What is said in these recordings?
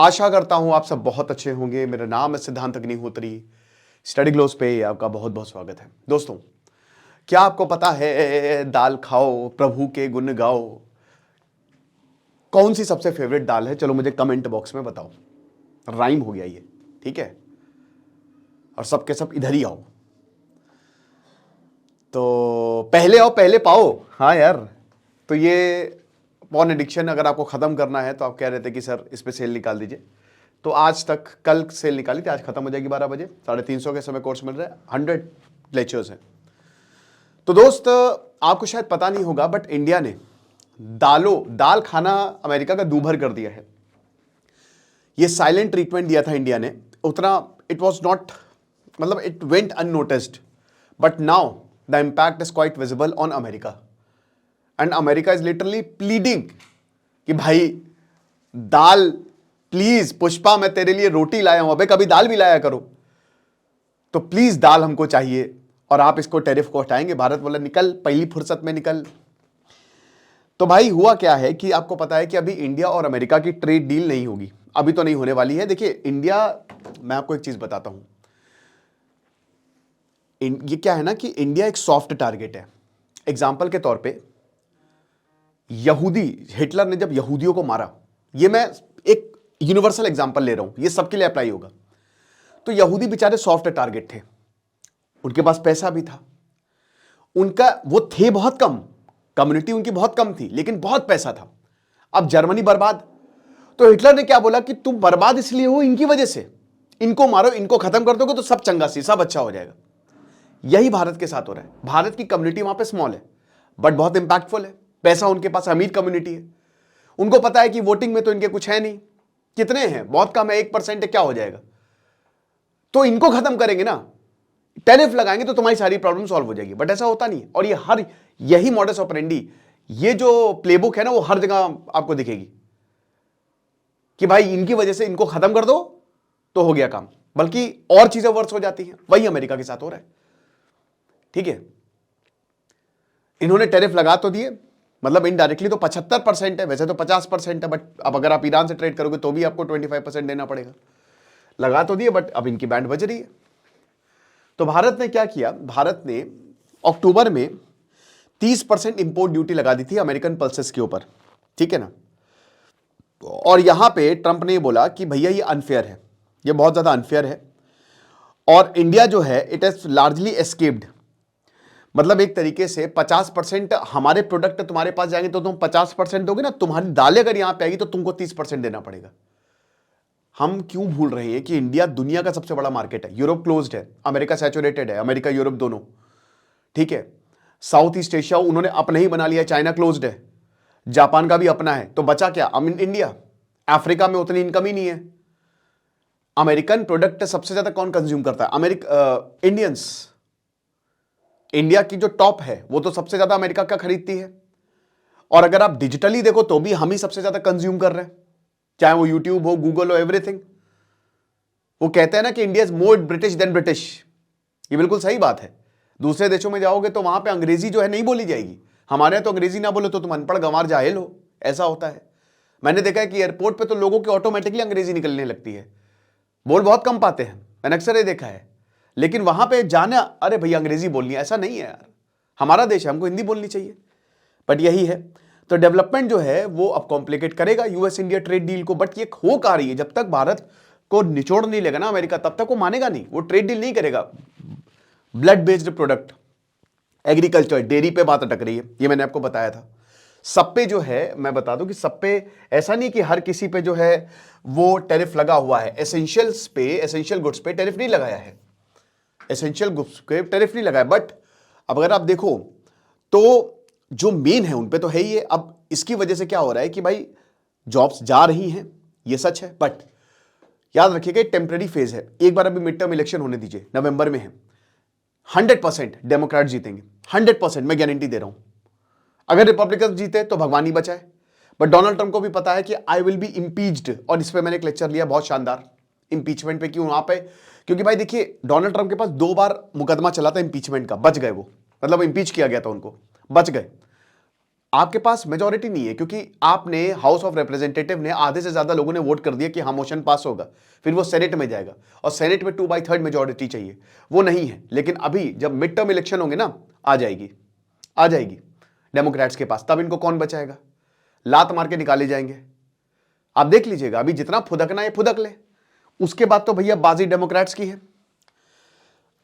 आशा करता हूं आप सब बहुत अच्छे होंगे। मेरा नाम है सिद्धांत अग्निहोत्री। स्टडी ग्लोस पे आपका बहुत बहुत स्वागत है। दोस्तों, क्या आपको पता है दाल खाओ प्रभु के गुण गाओ, कौन सी सबसे फेवरेट दाल है? चलो मुझे कमेंट बॉक्स में बताओ। राइम हो गया ये, ठीक है? और सबके सब इधर ही आओ। तो पहले आओ पहले पाओ। हाँ यार, तो ये पॉर्न एडिक्शन अगर आपको खत्म करना है तो आप कह रहे थे कि सर इस पे सेल निकाल दीजिए, तो आज तक कल सेल निकाली थी, आज खत्म हो जाएगी 12 बजे। 350 के समय कोर्स मिल रहा है, 100 लेक्चर्स हैं। तो दोस्त, आपको शायद पता नहीं होगा बट इंडिया ने दाल खाना अमेरिका का दूभर कर दिया है। ये साइलेंट ट्रीटमेंट दिया था इंडिया ने, उतना इट वॉज नॉट, मतलब it went unnoticed, but now the impact is quite visible on America and America is literally pleading कि भाई दाल प्लीज, पुष्पा मैं तेरे लिए रोटी लाया हूं, अबे कभी दाल भी लाया करो, तो प्लीज दाल हमको चाहिए और आप इसको टैरिफ को हटाएंगे। भारत बोला निकल, पहली फुर्सत में निकल। तो भाई हुआ क्या है कि आपको पता है कि अभी इंडिया और अमेरिका की ट्रेड डील नहीं होगी, अभी तो नहीं होने वाली है। देखिए इंडिया, मैं आपको एक चीज बताता हूं, ये क्या है ना कि इंडिया एक सॉफ्ट टारगेट है। एग्जाम्पल के तौर पे हिटलर ने जब यहूदियों को मारा, ये मैं एक यूनिवर्सल एग्जांपल ले रहा हूं, ये सबके लिए अप्लाई होगा। तो यहूदी बेचारे सॉफ्ट टारगेट थे, उनके पास पैसा भी था, उनका वो थे बहुत कम, कम्युनिटी उनकी बहुत कम थी, लेकिन बहुत पैसा था। अब जर्मनी बर्बाद, तो हिटलर ने क्या बोला कि तुम बर्बाद इसलिए हो इनकी वजह से, इनको मारो, इनको खत्म कर दोगे तो सब चंगा सी, सब अच्छा हो जाएगा। यही भारत के साथ हो रहा है। भारत की कम्युनिटी वहां पे स्मॉल है बट बहुत इंपैक्टफुल है, पैसा उनके पास, अमीर कम्युनिटी है। उनको पता है कि वोटिंग में तो इनके कुछ है नहीं, कितने हैं, बहुत कम है, 1% है, क्या हो जाएगा। तो इनको खत्म करेंगे ना, टैरिफ लगाएंगे तो तुम्हारी सारी प्रॉब्लम सॉल्व हो जाएगी। बट ऐसा होता नहीं, और ये यही मॉडस ऑपरेंडी, ये जो प्लेबुक है ना, वो हर जगह आपको दिखेगी कि भाई इनकी वजह से इनको खत्म कर दो तो हो गया काम, बल्कि और चीजें वर्स हो जाती हैं। वही अमेरिका के साथ हो रहा है, ठीक है? इन्होंने टैरिफ लगा तो दिए, मतलब इनडायरेक्टली तो 75% है, वैसे तो 50% है, बट अब अगर आप ईरान से ट्रेड करोगे तो भी आपको 25% देना पड़ेगा। लगा तो दिए बट अब इनकी बैंड बज रही है। तो भारत ने क्या किया, भारत ने अक्टूबर में 30% इंपोर्ट ड्यूटी लगा दी थी अमेरिकन पल्सेस के ऊपर, ठीक है ना? और यहां पे ट्रंप ने बोला कि भैया ये अनफेयर है, ये बहुत ज्यादा अनफेयर है, और इंडिया जो है इट हैज लार्जली एस्केप्ड। मतलब एक तरीके से 50% हमारे प्रोडक्ट तुम्हारे पास जाएंगे तो तुम 50% दोगे ना, तुम्हारी दालें अगर यहां पे आएगी तो तुमको 30% देना पड़ेगा। हम क्यों भूल रहे हैं कि इंडिया दुनिया का सबसे बड़ा मार्केट है, यूरोप क्लोज्ड है, अमेरिका सैचुरेटेड है, अमेरिका यूरोप दोनों, ठीक है? साउथ ईस्ट एशिया उन्होंने अपना ही बना लिया, चाइना क्लोज्ड है, जापान का भी अपना है, तो बचा क्या? इंडिया। अफ्रीका में उतनी इनकम ही नहीं है। अमेरिकन प्रोडक्ट सबसे ज्यादा कौन कंज्यूम करता है? इंडियंस। इंडिया की जो टॉप है वो तो सबसे ज्यादा अमेरिका का खरीदती है, और अगर आप डिजिटली देखो तो भी हम ही सबसे ज्यादा कंज्यूम कर रहे हैं, चाहे वो यूट्यूब हो, गूगल हो, एवरीथिंग। वो कहते हैं ना कि India is more British than British, ये बिल्कुल सही बात है। दूसरे देशों में जाओगे तो वहां पे अंग्रेजी जो है नहीं बोली जाएगी, हमारे यहाँ तो अंग्रेजी ना बोले तो तुम अनपढ़ गंवार जाहिल हो, ऐसा होता है। मैंने देखा है कि एयरपोर्ट पे तो लोगों की ऑटोमेटिकली अंग्रेजी निकलने लगती है, बोल बहुत कम पाते हैं, मैंने अक्सर ये देखा है। लेकिन वहां पे जाना, अरे भैया अंग्रेजी बोलनी है, ऐसा नहीं है यार, हमारा देश है, हमको हिंदी बोलनी चाहिए। बट यही है, तो डेवलपमेंट जो है वो अब कॉम्प्लिकेट करेगा यूएस इंडिया ट्रेड डील को। बट ये हो का रही है, जब तक भारत को निचोड़ नहीं लेगा ना अमेरिका, तब तक वो मानेगा नहीं, वो ट्रेड डील नहीं करेगा। Blood based product, agriculture, dairy पे बात अटक रही है, ये मैंने आपको बताया था। सब पे जो है, मैं बता दूं कि सब पे ऐसा नहीं कि हर किसी पे जो है वो टैरिफ लगा हुआ है। एसेंशियल्स पे, एसेंशियल गुड्स पे टैरिफ नहीं लगाया है, एसेंशियल गुड्स पे टैरिफ नहीं लगाया। बट अब अगर आप देखो तो जो मेन है उन पे तो है ही है। अब इसकी वजह से क्या हो रहा है कि भाई जॉब्स जा रही हैं, ये सच है, बट याद रखिएगा टेम्पररी फेज है। एक बार अभी मिड टर्म इलेक्शन होने दीजिए, नवंबर में है, 100% डेमोक्रेट जीतेंगे, 100% मैं गारंटी दे रहा हूं। अगर रिपब्लिकन जीते तो भगवान ही बचाए। बट डोनाल्ड ट्रंप को भी पता है कि आई विल बी इंपीच्ड, और इस पर मैंने एक लेक्चर लिया बहुत शानदार, इंपीचमेंट पे। क्यों वहां पे? क्योंकि भाई देखिए डोनाल्ड ट्रंप के पास 2 बार मुकदमा चला था इंपीचमेंट का, बच गए वो, मतलब इंपीच किया गया था उनको, बच गए। आपके पास मेजॉरिटी नहीं है, क्योंकि आपने हाउस ऑफ रिप्रेजेंटेटिव ने आधे से ज्यादा लोगों ने वोट कर दिया कि हाँ मोशन पास होगा, फिर वो सेनेट में जाएगा और सेनेट में 2/3 मेजॉरिटी चाहिए, वो नहीं है। लेकिन अभी जब मिड टर्म इलेक्शन होंगे ना, आ जाएगी डेमोक्रेट्स के पास, तब इनको कौन बचाएगा? लात मार के निकाले जाएंगे। आप देख लीजिएगा, अभी जितना फुदकना है फुदक ले, उसके बाद तो भैया बाजी डेमोक्रेट्स की है।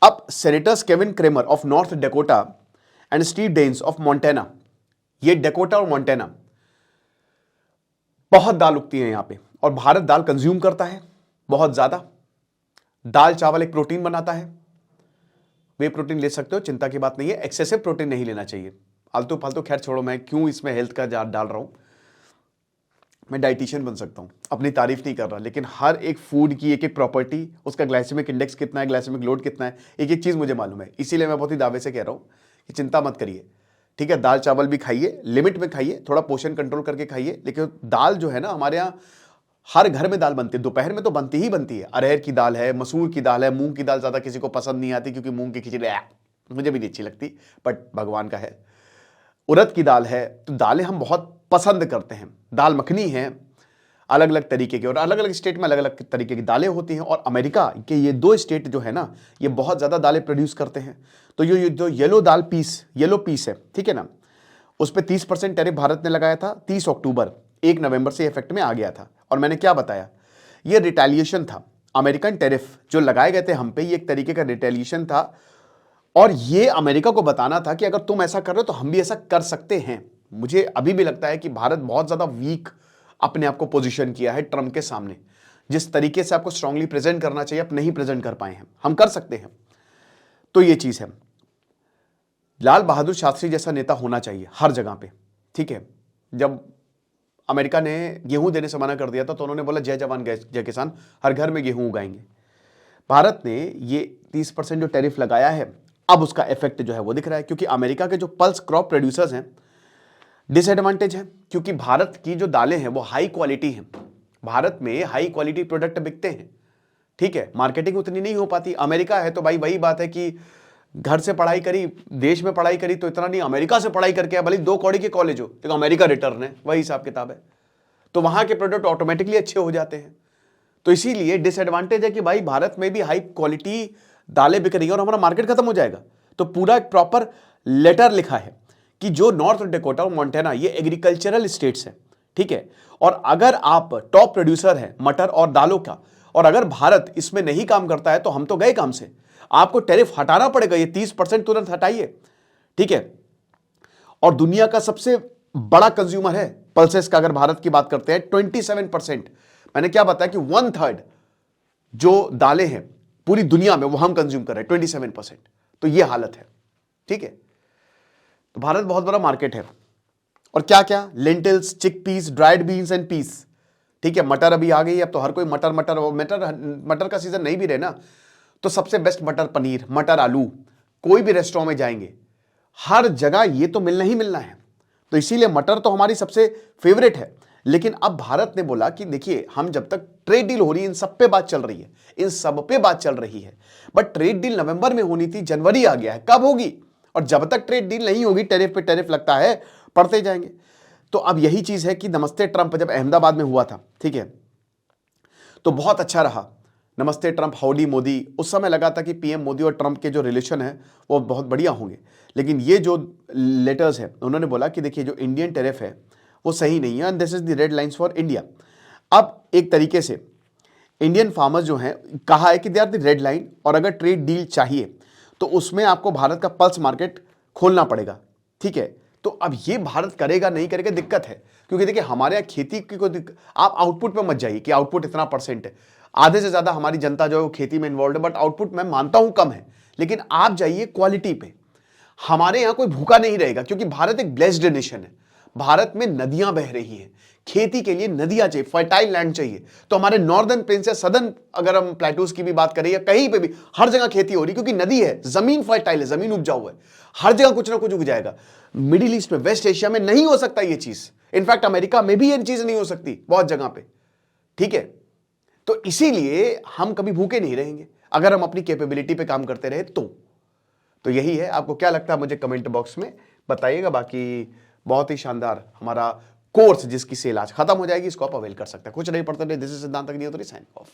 अब senators Kevin Cramer of North Dakota and Steve Daines of Montana, ये डेकोटा और मोंटेना बहुत दाल उगती है यहां पे, और भारत दाल कंज्यूम करता है बहुत ज्यादा। दाल चावल एक प्रोटीन बनाता है, वे प्रोटीन ले सकते हो, चिंता की बात नहीं है, एक्सेसिव प्रोटीन नहीं लेना चाहिए। आलतू फालतू खैर छोड़ो, मैं क्यों इसमें हेल्थ का डाल रहा हूं, मैं डाइटिशियन बन सकता हूं, अपनी तारीफ नहीं कर रहा, लेकिन हर एक फूड की एक एक प्रॉपर्टी, उसका ग्लाइसेमिक इंडेक्स कितना है, ग्लाइसेमिक लोड कितना है, एक एक चीज मुझे मालूम है, इसीलिए मैं बहुत ही दावे से कह रहा हूं कि चिंता मत करिए, ठीक है। दाल चावल भी खाइए, लिमिट में खाइए, थोड़ा पोषण कंट्रोल करके खाइए, लेकिन दाल जो है ना, हमारे यहाँ हर घर में दाल बनती है, दोपहर में तो बनती ही बनती है। अरहर की दाल है, मसूर की दाल है, मूंग की दाल ज्यादा किसी को पसंद नहीं आती, क्योंकि मूंग की खिचड़ी मुझे भी नहीं अच्छी लगती, बट भगवान का है। उड़द की दाल है, तो दालें हम बहुत पसंद करते हैं। दाल मखनी है, अलग अलग तरीके की, और अलग अलग स्टेट में अलग अलग तरीके की दालें होती हैं। और अमेरिका के ये 2 स्टेट जो है ना, ये बहुत ज़्यादा दालें प्रोड्यूस करते हैं। तो ये जो येलो पीस है, ठीक है ना, उस पर 30% टैरिफ भारत ने लगाया था 30 अक्टूबर, 1 नवंबर से इफेक्ट में आ गया था। और मैंने क्या बताया, ये रिटेलिएशन था। अमेरिकन टैरिफ जो लगाए गए थे हम पे, ये एक तरीके का रिटेलिएशन था, और ये अमेरिका को बताना था कि अगर तुम ऐसा कर रहे हो तो हम भी ऐसा कर सकते हैं। मुझे अभी भी लगता है कि भारत बहुत ज़्यादा वीक अपने आप को पोजीशन किया है ट्रंप के सामने। जिस तरीके से आपको स्ट्रांगली प्रेजेंट करना चाहिए, आप नहीं प्रेजेंट कर पाए हैं, हम कर सकते हैं। तो ये चीज है, लाल बहादुर शास्त्री जैसा नेता होना चाहिए हर जगह पे, ठीक है। जब अमेरिका ने गेहूं देने से मना कर दिया था, तो उन्होंने बोला जय जवान जय किसान, हर घर में गेहूं उगाएंगे। भारत ने ये 30% जो टैरिफ लगाया है, अब उसका इफेक्ट जो है वो दिख रहा है, क्योंकि अमेरिका के जो पल्स क्रॉप प्रोड्यूसर्स हैं डिसएडवांटेज है, क्योंकि भारत की जो दालें हैं वो हाई क्वालिटी हैं। भारत में हाई क्वालिटी प्रोडक्ट बिकते हैं, ठीक है, मार्केटिंग उतनी नहीं हो पाती। अमेरिका है तो भाई वही बात है कि घर से पढ़ाई करी, देश में पढ़ाई करी तो इतना नहीं, अमेरिका से पढ़ाई करके भले 2 कौड़ी के कॉलेज हो, तो अमेरिका रिटर्न है, वही हिसाब किताब है, तो वहां के प्रोडक्ट ऑटोमेटिकली अच्छे हो जाते हैं। तो इसीलिए डिसएडवांटेज है कि भाई भारत में भी हाई क्वालिटी दालें बिक रही है और हमारा मार्केट खत्म हो जाएगा। तो पूरा एक प्रॉपर लेटर लिखा है कि जो नॉर्थ डेकोटा और मोंटेना ये एग्रीकल्चरल स्टेट्स हैं, ठीक है, और अगर आप टॉप प्रोड्यूसर हैं मटर और दालों का, और अगर भारत इसमें नहीं काम करता है तो हम तो गए काम से, आपको टैरिफ हटाना पड़ेगा, ये 30% तुरंत हटाइए, ठीक है। और दुनिया का सबसे बड़ा कंज्यूमर है पल्सेस का, अगर भारत की बात करते हैं 27%। मैंने क्या बताया कि 1/3 जो दालें हैं पूरी दुनिया में वो हम कंज्यूम कर रहे हैं, 27%। तो ये हालत है, ठीक है। तो भारत बहुत बड़ा मार्केट है। और क्या क्या, lentils, chick peas, dried beans and peas, ठीक है। मटर अभी आ गई है, अब तो हर कोई मटर का सीजन नहीं भी रहे ना, तो सबसे बेस्ट मटर पनीर, मटर आलू, कोई भी रेस्टोरेंट में जाएंगे हर जगह ये तो मिलना ही मिलना है। तो इसीलिए मटर तो हमारी सबसे फेवरेट है। लेकिन अब भारत ने बोला कि देखिए, हम जब तक ट्रेड डील हो रही है, इन सब पे बात चल रही है, इन सब पे बात चल रही है, बट ट्रेड डील नवंबर में होनी थी, जनवरी आ गया है, कब होगी? और जब तक ट्रेड डील नहीं होगी, टैरिफ पे टैरिफ लगता है, पड़ते जाएंगे। तो अब यही चीज है कि नमस्ते ट्रंप जब अहमदाबाद में हुआ था, ठीक है, तो बहुत अच्छा रहा। नमस्ते ट्रंप, हाउडी मोदी, उस समय लगा था कि पीएम मोदी और ट्रंप के जो रिलेशन है वो बहुत बढ़िया होंगे। लेकिन ये जो लेटर्स है, उन्होंने बोला कि देखिए जो इंडियन टैरिफ है वो सही नहीं है, and this is the red lines for India. अब एक तरीके से इंडियन फार्मर्स जो हैं, कहा है कि they are the red line, और अगर ट्रेड डील चाहिए तो उसमें आपको भारत का पल्स मार्केट खोलना पड़ेगा, ठीक है। तो अब ये भारत करेगा नहीं करेगा, दिक्कत है, क्योंकि देखिए हमारे यहाँ खेती की कोई आप आउटपुट पे मत जाइए कि आउटपुट इतना % है, आधे से ज्यादा हमारी जनता जो है वो खेती में इन्वॉल्व है, बट आउटपुट मैं मानता हूं कम है, लेकिन आप जाइए क्वालिटी पे। हमारे यहां कोई भूखा नहीं रहेगा, क्योंकि भारत एक ब्लेस्ड नेशन है। भारत में नदियां बह रही हैं, खेती के लिए नदियां चाहिए, फर्टाइल लैंड चाहिए। तो हमारे नॉर्दर्न प्लेन्स या सदर्न, अगर हम प्लेटूज की भी बात करें या कहीं पे भी, हर जगह खेती हो रही, क्योंकि नदी है, जमीन फर्टाइल है, जमीन उपजाऊ है, हर जगह कुछ ना कुछ उग जाएगा। मिडिल ईस्ट में, वेस्ट एशिया में नहीं हो सकता ये चीज, इनफैक्ट अमेरिका में भी ये चीज नहीं हो सकती बहुत जगह पे, ठीक है। तो इसीलिए हम कभी भूखे नहीं रहेंगे अगर हम अपनी कैपेबिलिटी पे काम करते रहे तो यही है। आपको क्या लगता है मुझे कमेंट बॉक्स में बताइएगा। बाकी बहुत ही शानदार हमारा कोर्स जिसकी सेल आज खत्म हो जाएगी, इसको आप अवेल कर सकते हैं। कुछ नहीं पढ़ते नहीं, दिस इज सिद्धांत अग्निहोत्री, साइन ऑफ।